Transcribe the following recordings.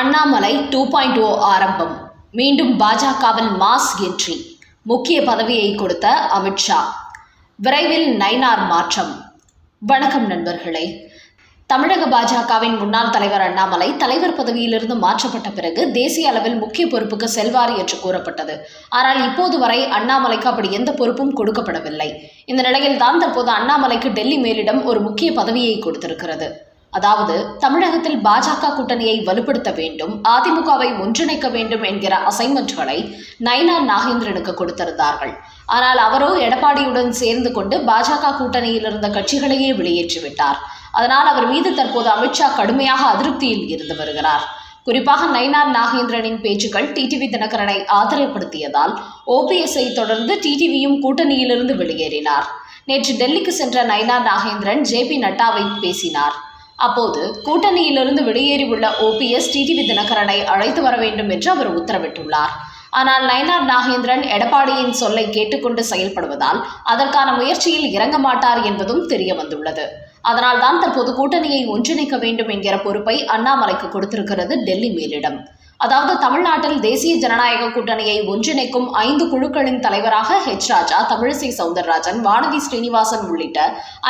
அண்ணாமலை 2.0 ஆரம்பம். மீண்டும் பாஜகவில் மாஸ் என்ட்ரி. முக்கிய பதவியை கொடுத்த அமித்ஷா. விரைவில் நயினார் மாற்றம். வணக்கம் நண்பர்களே. தமிழக பாஜகவின் முன்னாள் தலைவர் அண்ணாமலை தலைவர் பதவியிலிருந்து மாற்றப்பட்ட பிறகு தேசிய அளவில் முக்கிய பொறுப்புக்கு செல்வார் என்று கூறப்பட்டது. ஆனால் இப்போது வரை அண்ணாமலைக்கு அப்படி எந்த பொறுப்பும் கொடுக்கப்படவில்லை. இந்த நிலையில் தான் தற்போது அண்ணாமலைக்கு டெல்லி மேலிடம் ஒரு முக்கிய பதவியை கொடுத்திருக்கிறது. அதாவது தமிழகத்தில் பாஜக கூட்டணியை வலுப்படுத்த வேண்டும், அதிமுகவை ஒன்றிணைக்க வேண்டும் என்கிற அசைன்மெண்ட்களை நயினார் நாகேந்திரனுக்கு கொடுத்திருந்தார்கள். ஆனால் அவரோ எடப்பாடியுடன் சேர்ந்து கொண்டு பாஜக கூட்டணியில் இருந்த கட்சிகளையே வெளியேற்றிவிட்டார். அதனால் அவர் மீது தற்போது அமித்ஷா கடுமையாக அதிருப்தியில் இருந்து வருகிறார். குறிப்பாக நயினார் நாகேந்திரனின் பேச்சுக்கள் டிடிவி தினகரனை ஆதரவுப்படுத்தியதால் ஓபிஎஸ்ஐ தொடர்ந்து டிடிவியும் கூட்டணியிலிருந்து வெளியேறினார். நேற்று டெல்லிக்கு சென்ற நயினார் நாகேந்திரன் ஜேபி நட்டாவை பேசினார். அப்போது கூட்டணியிலிருந்து வெளியேறியுள்ள ஓபிஎஸ் டிடிவி தினகரனை அழைத்து வர வேண்டும் என்று அவர் உத்தரவிட்டுள்ளார். ஆனால் நயினார் நாகேந்திரன் எடப்பாடியின் சொல்லை கேட்டுக்கொண்டு செயல்படுவதால் அதற்கான முயற்சியில் இறங்க மாட்டார் என்பதும் தெரிய வந்துள்ளது. அதனால் தான் தற்போது கூட்டணியை ஒன்றிணைக்க வேண்டும் என்கிற பொறுப்பை அண்ணாமலைக்கு கொடுத்திருக்கிறது டெல்லி மேலிடம். அதாவது தமிழ்நாட்டில் தேசிய ஜனநாயக கூட்டணியை ஒன்றிணைக்கும் 5 குழுக்களின் தலைவராக ராஜா, தமிழிசை சவுந்தரராஜன், வானதி ஸ்ரீனிவாசன் உள்ளிட்ட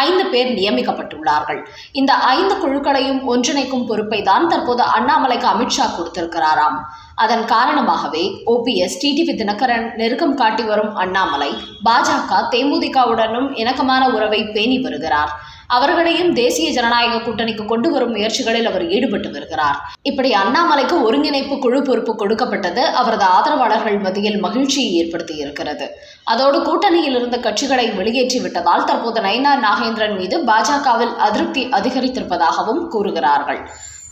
5 பேர் நியமிக்கப்பட்டுள்ளார்கள். இந்த 5 குழுக்களையும் ஒன்றிணைக்கும் பொறுப்பை தான் தற்போது அண்ணாமலைக்கு அமித்ஷா கொடுத்திருக்கிறாராம். அதன் காரணமாகவே ஓபிஎஸ் டிடிவி தினகரன் நெருக்கம் காட்டி வரும் அண்ணாமலை பாஜக தேமுதிகவுடனும் இணக்கமான உறவை பேணி வருகிறார். அவர்களையும் தேசிய ஜனநாயக கூட்டணிக்கு கொண்டு வரும் முயற்சிகளில் அவர் ஈடுபட்டு வருகிறார். இப்படி அண்ணாமலைக்கு ஒருங்கிணைப்பு குழு பொறுப்பு கொடுக்கப்பட்டது அவரது ஆதரவாளர்கள் மத்தியில் மகிழ்ச்சியை ஏற்படுத்தி இருக்கிறது. அதோடு கூட்டணியில் இருந்த கட்சிகளை வெளியேற்றிவிட்டதால் தற்போது நயினார் நாகேந்திரன் மீது பாஜகவில் அதிருப்தி அதிகரித்திருப்பதாகவும் கூறுகிறார்கள்.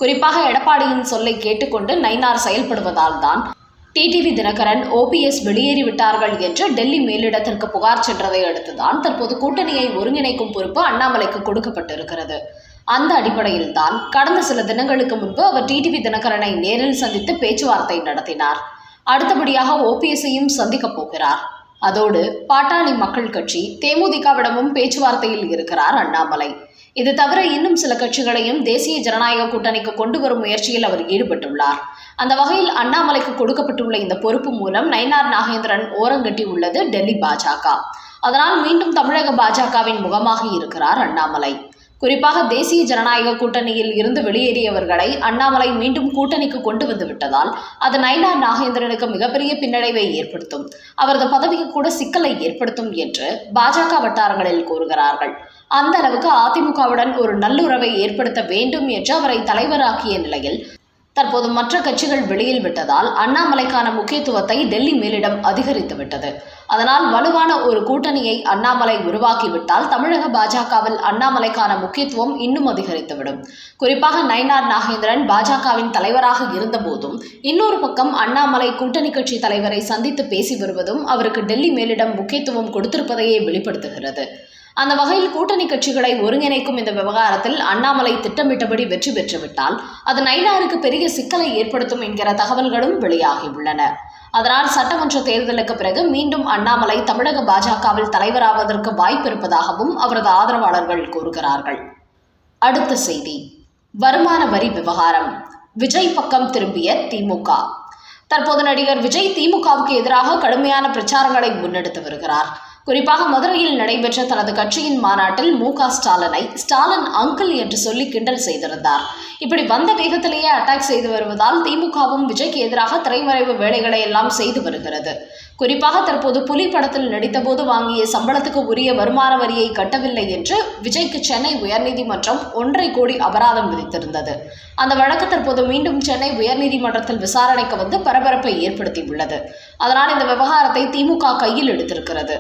குறிப்பாக எடப்பாடியின் சொல்லை கேட்டுக்கொண்டு நயினார் செயல்படுவதால் தான் டிடிவி தினகரன் ஓபிஎஸ் வெளியேறிவிட்டார்கள் என்று டெல்லி மேலிடத்திற்கு புகார் சென்றதை அடுத்துதான் தற்போது கூட்டணியை ஒருங்கிணைக்கும் பொறுப்பு அண்ணாமலைக்கு கொடுக்கப்பட்டிருக்கிறது. அந்த அடிப்படையில் தான் கடந்த சில தினங்களுக்கு முன்பு அவர் டிடிவி தினகரனை நேரில் சந்தித்து பேச்சுவார்த்தை நடத்தினார். அடுத்தபடியாக ஓபிஎஸ்ஸையும் சந்திக்கப் போகிறார். அதோடு பாட்டாளி மக்கள் கட்சி தேமுதிகவிடமும் பேச்சுவார்த்தையில் இருக்கிறார் அண்ணாமலை. இது தவிர இன்னும் சில கட்சிகளையும் தேசிய ஜனநாயக கூட்டணிக்கு கொண்டு வரும் முயற்சியில் அவர் ஈடுபட்டுள்ளார். அந்த வகையில் அண்ணாமலைக்கு கொடுக்கப்பட்டுள்ள இந்த பொறுப்பு மூலம் நயினார் நாகேந்திரன் ஓரங்கட்டி உள்ளது டெல்லி பாஜக. அதனால் மீண்டும் தமிழக பாஜகவின் முகமாக இருக்கிறார் அண்ணாமலை. குறிப்பாக தேசிய ஜனநாயக கூட்டணியில் இருந்து வெளியேறியவர்களை அண்ணாமலை மீண்டும் கூட்டணிக்கு கொண்டு வந்து விட்டதால் அது நயினார் நாகேந்திரனுக்கு மிகப்பெரிய பின்னடைவை ஏற்படுத்தும், அவரது பதவிக்கு கூட சிக்கலை ஏற்படுத்தும் என்று பாஜக வட்டாரங்களில் கூறுகிறார்கள். அந்த அளவுக்கு அதிமுகவுடன் ஒரு நல்லுறவை ஏற்படுத்த வேண்டும் என்று அவரை தலைவராக்கிய நிலையில் தற்போது மற்ற கட்சிகள் வெளியில் விட்டதால் அண்ணாமலைக்கான முக்கியத்துவத்தை டெல்லி மேலிடம் அதிகரித்து விட்டது. அதனால் வலுவான ஒரு கூட்டணியை அண்ணாமலை உருவாக்கிவிட்டால் தமிழக பாஜகவில் அண்ணாமலைக்கான முக்கியத்துவம் இன்னும் அதிகரித்துவிடும். குறிப்பாக நயினார் நாகேந்திரன் பாஜகவின் தலைவராக இருந்த போதும் இன்னொரு பக்கம் அண்ணாமலை கூட்டணி கட்சி தலைவரை சந்தித்து பேசி வருவதும் அவருக்கு டெல்லி மேலிடம் முக்கியத்துவம் கொடுத்திருப்பதையே வெளிப்படுத்துகிறது. அந்த வகையில் கூட்டணி கட்சிகளை ஒருங்கிணைக்கும் இந்த விவகாரத்தில் அண்ணாமலை திட்டமிட்டபடி வெற்றி பெற்றுவிட்டால் அது நயினாருக்கு பெரிய சிக்கலை ஏற்படுத்தும் என்கிற தகவல்களும் வெளியாகியுள்ளன. அதனால் சட்டமன்ற தேர்தலுக்கு பிறகு மீண்டும் அண்ணாமலை தமிழக பாஜகவில் தலைவராவதற்கு வாய்ப்பு இருப்பதாகவும் அவரது ஆதரவாளர்கள் கூறுகிறார்கள். அடுத்த செய்தி, வருமான வரி விவகாரம். விஜய் பக்கம் திரும்பிய திமுக. தற்போது நடிகர் விஜய் திமுகவுக்கு எதிராக கடுமையான பிரச்சாரங்களை முன்னெடுத்து வருகிறார். குறிப்பாக மதுரையில் நடைபெற்ற தனது கட்சியின் மாநாட்டில் மு.க. ஸ்டாலினை ஸ்டாலின் அங்கிள் என்று சொல்லி கிண்டல் செய்திருந்தார். இப்படி வந்த வேகத்திலேயே அட்டாக் செய்து வருவதால் திமுகவும் விஜய்க்கு எதிராக திரைமறைவு வேலைகளை எல்லாம் செய்து வருகிறது. குறிப்பாக தற்போது புலி படத்தில் நடித்தபோது வாங்கிய சம்பளத்துக்கு உரிய வருமான வரியை கட்டவில்லை என்று விஜய்க்கு சென்னை உயர்நீதிமன்றம் 1.5 கோடி அபராதம் விதித்திருந்தது. அந்த வழக்கு தற்போது மீண்டும் சென்னை உயர்நீதிமன்றத்தில் விசாரணைக்கு வந்து பரபரப்பை ஏற்படுத்தியுள்ளது. அதனால் இந்த விவகாரத்தை திமுக கையில் எடுத்திருக்கிறது.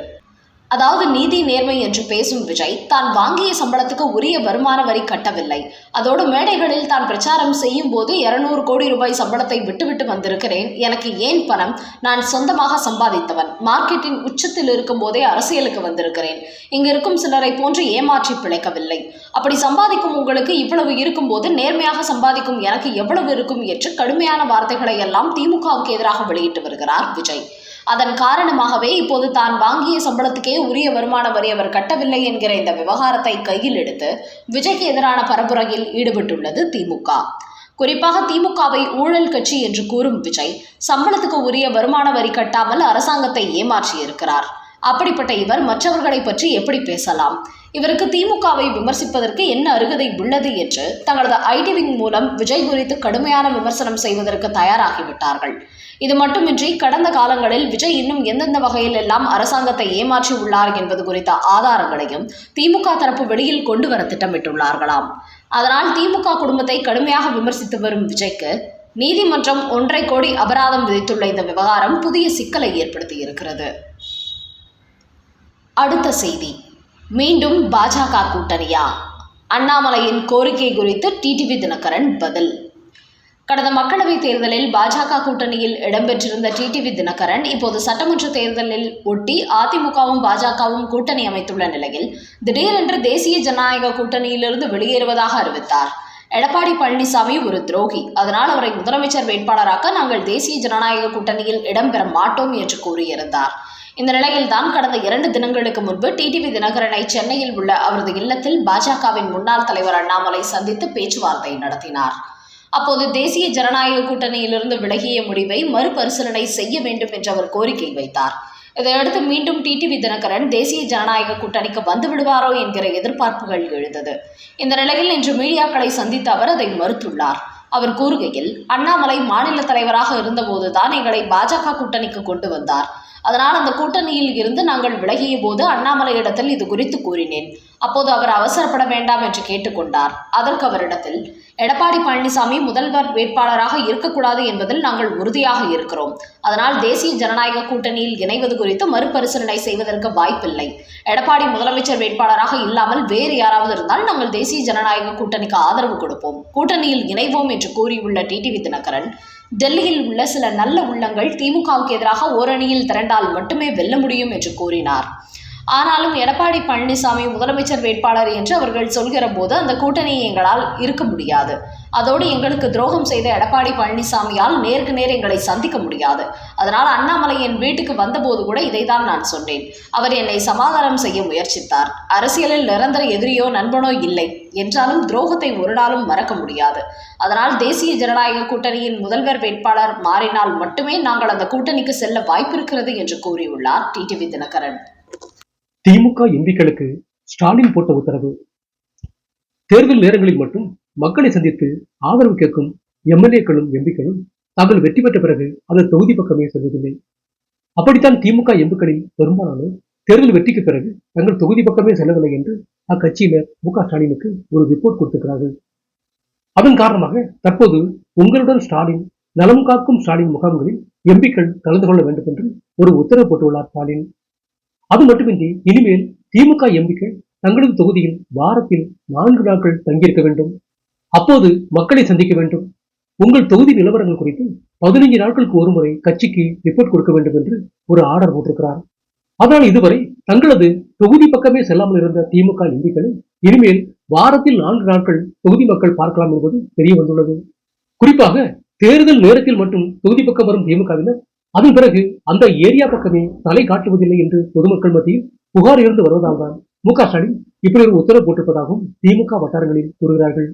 அதாவது நீதி நேர்மை என்று பேசும் விஜய் தான் வாங்கிய சம்பளத்துக்கு உரிய வருமான வரி கட்டவில்லை, அதோடு மேடைகளில் தான் பிரச்சாரம் செய்யும் போது 200 கோடி ரூபாய் சம்பளத்தை விட்டுவிட்டு வந்திருக்கிறேன், எனக்கு ஏன் பணம், நான் சொந்தமாக சம்பாதித்தவன், மார்க்கெட்டின் உச்சத்தில் இருக்கும் போதே அரசியலுக்கு வந்திருக்கிறேன், இங்கு இருக்கும் சிலரை போன்று ஏமாற்றி பிழைக்கவில்லை, அப்படி சம்பாதிக்கும் உங்களுக்கு இவ்வளவு இருக்கும் போது நேர்மையாக சம்பாதிக்கும் எனக்கு எவ்வளவு இருக்கும் என்று கடுமையான வார்த்தைகளை எல்லாம் திமுகவுக்கு எதிராக வெளியிட்டு வருகிறார் விஜய். அதன் காரணமாகவே இப்போது தான் வாங்கிய சம்பளத்துக்கே உரிய வருமான வரி அவர் கட்டவில்லை என்கிற இந்த விவகாரத்தை கையில் எடுத்து விஜய்க்கு எதிரான பரப்புரையில் ஈடுபட்டுள்ளது திமுக. குறிப்பாக திமுகவை ஊழல் கட்சி என்று கூறும் விஜய் சம்பளத்துக்கு உரிய வருமான வரி கட்டாமல் அரசாங்கத்தை ஏமாற்றியிருக்கிறார். அப்படிப்பட்ட இவர் மற்றவர்களை பற்றி எப்படி பேசலாம்? இவருக்கு திமுகவை விமர்சிப்பதற்கு என்ன அருகதை உள்ளது என்று தங்களது ஐடி விங் மூலம் விஜய் குறித்து கடுமையான விமர்சனம் செய்வதற்கு தயாராகிவிட்டார்கள். இது மட்டுமின்றி கடந்த காலங்களில் விஜய் இன்னும் எந்தெந்த வகையில் எல்லாம் அரசாங்கத்தை ஏமாற்றி உள்ளார் என்பது குறித்த ஆதாரங்களையும் திமுக தரப்பு வெளியில் கொண்டு வர திட்டமிட்டுள்ளார்களாம். அதனால் திமுக குடும்பத்தை கடுமையாக விமர்சித்து வரும் விஜய்க்கு நீதிமன்றம் 1.5 கோடி அபராதம் விதித்துள்ள இந்த விவகாரம் புதிய சிக்கலை ஏற்படுத்தியிருக்கிறது. அடுத்த செய்தி, மீண்டும் பாஜக கூட்டணியா? அண்ணாமலையின் கோரிக்கை குறித்து டிடிவி தினகரன் பதில். கடந்த மக்களவைத் தேர்தலில் பாஜக கூட்டணியில் இடம்பெற்றிருந்த டிடிவி தினகரன் இப்போது சட்டமன்ற தேர்தலில் ஒட்டி அதிமுகவும் பாஜகவும் கூட்டணி அமைத்துள்ள நிலையில் திடீரென்று தேசிய ஜனநாயக கூட்டணியிலிருந்து வெளியேறுவதாக அறிவித்தார். எடப்பாடி பழனிசாமி ஒரு துரோகி, அதனால் அவரை முதலமைச்சர் வேட்பாளராக்க நாங்கள் தேசிய ஜனநாயக கூட்டணியில் இடம்பெற மாட்டோம் என்று கூறியிருந்தார். இந்த நிலையில்தான் கடந்த 2 தினங்களுக்கு முன்பு டிடிவி தினகரனை சென்னையில் உள்ள அவரது இல்லத்தில் பாஜகவின் முன்னாள் தலைவர் அண்ணாமலை சந்தித்து பேச்சுவார்த்தை நடத்தினார். அப்போது தேசிய ஜனநாயக கூட்டணியிலிருந்து விலகிய முடிவை மறுபரிசீலனை செய்ய வேண்டும் என்று அவர் கோரிக்கை வைத்தார். இதையடுத்து மீண்டும் டிடிவி தினகரன் தேசிய ஜனநாயக கூட்டணிக்கு வந்து விடுவாரோ என்கிற எதிர்பார்ப்புகள் எழுந்தது. இந்த நிலையில் இன்று மீடியாக்களை சந்தித்த அவர் அதை மறுத்துள்ளார். அவர் கூறுகையில், அண்ணாமலை மாநில தலைவராக இருந்தபோதுதான் எங்களை பாஜக கூட்டணிக்கு கொண்டு வந்தார். அதனால் அந்த கூட்டணியில் இருந்து நாங்கள் விலகிய போது அண்ணாமலையிடத்தில் இது குறித்து கூறினேன். அப்போது அவர் அவசரப்பட வேண்டாம் என்று கேட்டுக்கொண்டார். அதற்கு அவரிடத்தில், எடப்பாடி பழனிசாமி முதல்வர் வேட்பாளராக இருக்கக்கூடாது என்பதில் நாங்கள் உறுதியாக இருக்கிறோம். அதனால் தேசிய ஜனநாயக கூட்டணியில் இணைவது குறித்து மறுபரிசீலனை செய்வதற்கு வாய்ப்பில்லை. எடப்பாடி முதலமைச்சர் வேட்பாளராக இல்லாமல் வேறு யாராவது இருந்தால் நாங்கள் தேசிய ஜனநாயக கூட்டணிக்கு ஆதரவு கொடுப்போம், கூட்டணியில் இணைவோம் என்று கூறியுள்ள டிடிவி தினகரன், டெல்லியில் உள்ள சில நல்ல உள்ளங்கள் திமுகவுக்கு எதிராக ஓரணியில் திரண்டால் மட்டுமே வெல்ல முடியும் என்று கூறினார். ஆனாலும் எடப்பாடி பழனிசாமி முதலமைச்சர் வேட்பாளர் என்று அவர்கள் சொல்கிற போது அந்த கூட்டணியை எங்களால் இருக்க முடியாது. அதோடு எங்களுக்கு துரோகம் செய்த எடப்பாடி பழனிசாமியால் நேருக்கு நேர் எங்களை சந்திக்க முடியாது. அதனால் அண்ணாமலை என் வீட்டுக்கு வந்தபோது கூட இதைதான் நான் சொன்னேன். அவர் என்னை சமாதானம் செய்ய முயற்சித்தார். அரசியலில் நிரந்தர எதிரியோ நண்பனோ இல்லை என்றாலும் துரோகத்தை ஒரு நாளும் மறக்க முடியாது. அதனால் தேசிய ஜனநாயக கூட்டணியின் முதல்வர் வேட்பாளர் மாறினால் மட்டுமே நாங்கள் அந்த கூட்டணிக்கு செல்ல வாய்ப்பிருக்கிறது என்று கூறியுள்ளார் டிடிவி தினகரன். திமுக எம்பிக்களுக்கு ஸ்டாலின் போட்ட உத்தரவு. தேர்தல் நேரங்களில் மட்டும் மக்களை சந்தித்து ஆதரவு கேட்கும் எம்எல்ஏக்களும் எம்பிக்களும் தாங்கள் வெற்றி பெற்ற பிறகு அது தொகுதி பக்கமே செல்வதில்லை. அப்படித்தான் திமுக எம்பிக்களில் பெரும்பாலானோர் தேர்தல் வெற்றிக்கு பிறகு தங்கள் தொகுதி பக்கமே செல்லவில்லை என்று அக்கட்சியினர் மு.க. ஸ்டாலினுக்கு ஒரு ரிப்போர்ட் கொடுத்திருக்கிறார்கள். அதன் காரணமாக தற்போது உங்களுடன் ஸ்டாலின், நலம் காக்கும் ஸ்டாலின் முகாம்களில் எம்பிக்கள் கலந்து கொள்ள வேண்டும் என்று ஒரு உத்தரவு போட்டுள்ளார் ஸ்டாலின். அது மட்டுமின்றி இனிமேல் திமுக எம்பிக்கள் தங்களது தொகுதியில் வாரத்தில் 4 நாட்கள் தங்கியிருக்க வேண்டும். அப்போது மக்களை சந்திக்க வேண்டும். உங்கள் தொகுதி நிலவரங்கள் குறித்து 15 நாட்களுக்கு ஒரு முறை கட்சிக்கு ரிப்போர்ட் கொடுக்க வேண்டும் என்று ஒரு ஆர்டர் போட்டிருக்கிறார். அதனால் இதுவரை தங்களது தொகுதி பக்கமே செல்லாமல் இருந்த திமுக எம்பிக்களை இனிமேல் வாரத்தில் 4 நாட்கள் தொகுதி மக்கள் பார்க்கலாம் என்பது தெரிய வந்துள்ளது. குறிப்பாக தேர்தல் நேரத்தில் மட்டும் தொகுதி பக்கம் வரும் திமுகவினர் அதன் பிறகு அந்த ஏரியா பக்கமே தலை காட்டுவதில்லை என்று பொதுமக்கள் மத்தியில் புகார் இருந்து வருவதால் தான் மு.க. ஸ்டாலின் இப்படி ஒரு உத்தரவு போட்டிருப்பதாகவும் திமுக வட்டாரங்களில் கூறுகிறார்கள்.